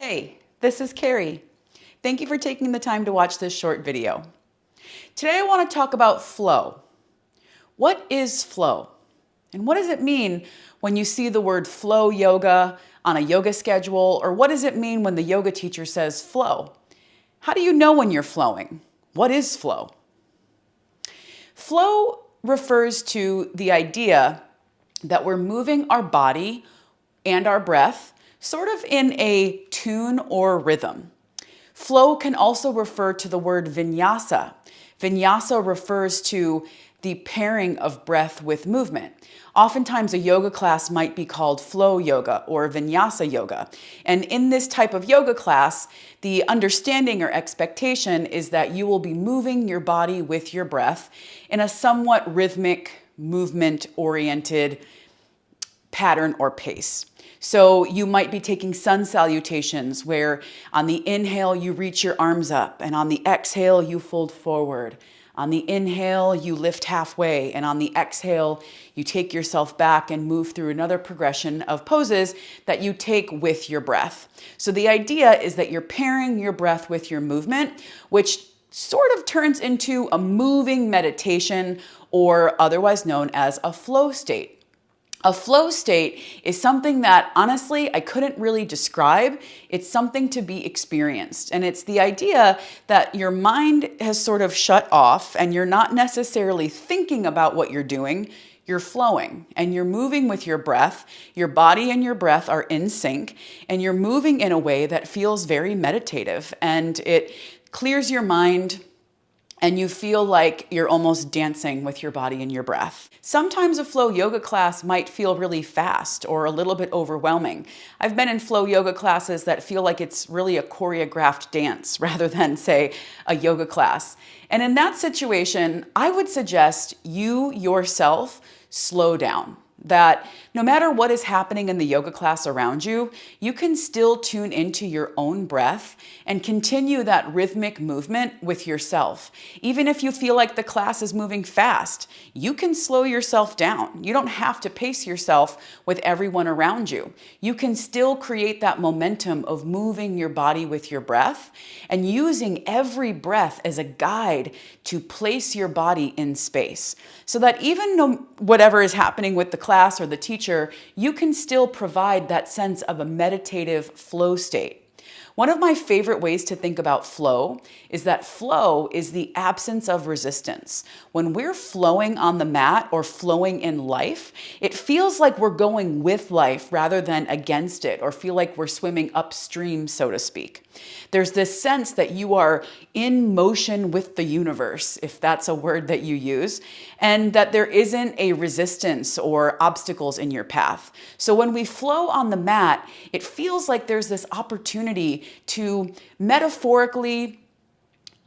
Hey, this is Kari. Thank you for taking the time to watch this short video. Today I want to talk about flow. What is flow? And what does it mean when you see the word flow yoga on a yoga schedule? Or what does it mean when the yoga teacher says flow? How do you know when you're flowing? What is flow? Flow refers to the idea that we're moving our body and our breath sort of in a tune or rhythm. Flow can also refer to the word vinyasa. Vinyasa refers to the pairing of breath with movement. Oftentimes a yoga class might be called flow yoga or vinyasa yoga. And in this type of yoga class, the understanding or expectation is that you will be moving your body with your breath in a somewhat rhythmic, movement-oriented pattern or pace. So you might be taking sun salutations where on the inhale you reach your arms up and on the exhale you fold forward. On the inhale you lift halfway and on the exhale you take yourself back and move through another progression of poses that you take with your breath. So the idea is that you're pairing your breath with your movement, which sort of turns into a moving meditation or otherwise known as a flow state. A flow state is something that honestly I couldn't really describe. It's something to be experienced. And it's the idea that your mind has sort of shut off and you're not necessarily thinking about what you're doing. You're flowing and you're moving with your breath. Your body and your breath are in sync and you're moving in a way that feels very meditative and it clears your mind. And you feel like you're almost dancing with your body and your breath. Sometimes a flow yoga class might feel really fast or a little bit overwhelming. I've been in flow yoga classes that feel like it's really a choreographed dance rather than, say, a yoga class. And in that situation, I would suggest you yourself slow down. That no matter what is happening in the yoga class around you, you can still tune into your own breath and continue that rhythmic movement with yourself. Even if you feel like the class is moving fast, you can slow yourself down. You don't have to pace yourself with everyone around you. You can still create that momentum of moving your body with your breath and using every breath as a guide to place your body in space. So that even whatever is happening with the class or the teacher, you can still provide that sense of a meditative flow state. One of my favorite ways to think about flow is that flow is the absence of resistance. When we're flowing on the mat or flowing in life, it feels like we're going with life rather than against it or feel like we're swimming upstream, so to speak. There's this sense that you are in motion with the universe, if that's a word that you use, and that there isn't a resistance or obstacles in your path. So when we flow on the mat, it feels like there's this opportunity to metaphorically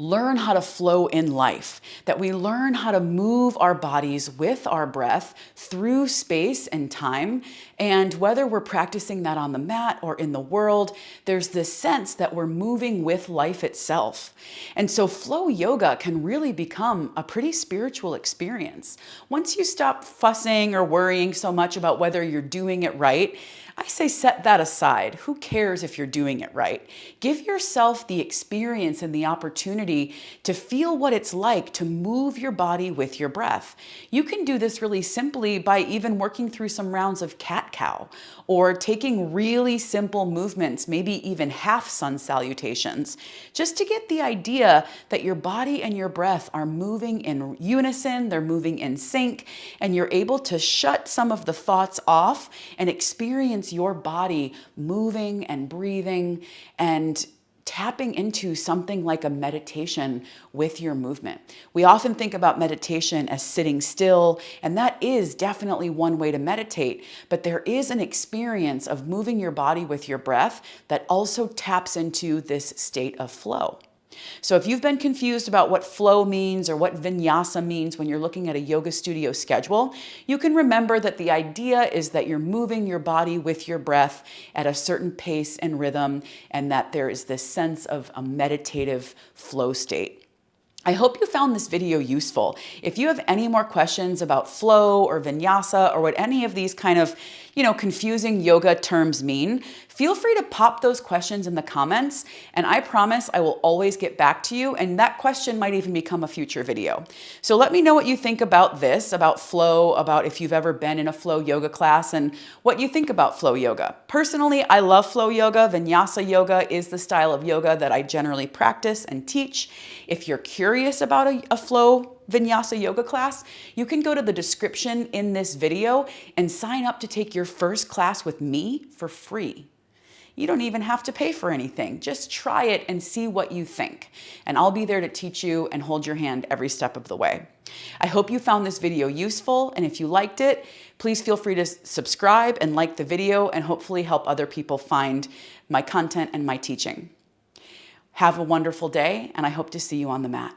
learn how to flow in life, that we learn how to move our bodies with our breath through space and time. And whether we're practicing that on the mat or in the world, there's this sense that we're moving with life itself. And so flow yoga can really become a pretty spiritual experience. Once you stop fussing or worrying so much about whether you're doing it right, I say set that aside. Who cares if you're doing it right? Give yourself the experience and the opportunity to feel what it's like to move your body with your breath. You can do this really simply by even working through some rounds of cat-cow or taking really simple movements, maybe even half sun salutations, just to get the idea that your body and your breath are moving in unison, they're moving in sync, and you're able to shut some of the thoughts off and experience your body moving and breathing and tapping into something like a meditation with your movement. We often think about meditation as sitting still, and that is definitely one way to meditate, but there is an experience of moving your body with your breath that also taps into this state of flow. So if you've been confused about what flow means or what vinyasa means when you're looking at a yoga studio schedule, you can remember that the idea is that you're moving your body with your breath at a certain pace and rhythm, and that there is this sense of a meditative flow state. I hope you found this video useful. If you have any more questions about flow or vinyasa or what any of these kind of, confusing yoga terms mean, Feel free to pop those questions in the comments, and I promise I will always get back to you, and that question might even become a future video. So let me know what you think about this, about flow, about if you've ever been in a flow yoga class, and what you think about flow yoga. Personally, I love flow yoga. Vinyasa yoga is the style of yoga that I generally practice and teach. If you're curious about a flow Vinyasa yoga class, you can go to the description in this video and sign up to take your first class with me for free. You don't even have to pay for anything. Just try it and see what you think. And I'll be there to teach you and hold your hand every step of the way. I hope you found this video useful, and if you liked it, please feel free to subscribe and like the video and hopefully help other people find my content and my teaching. Have a wonderful day, and I hope to see you on the mat.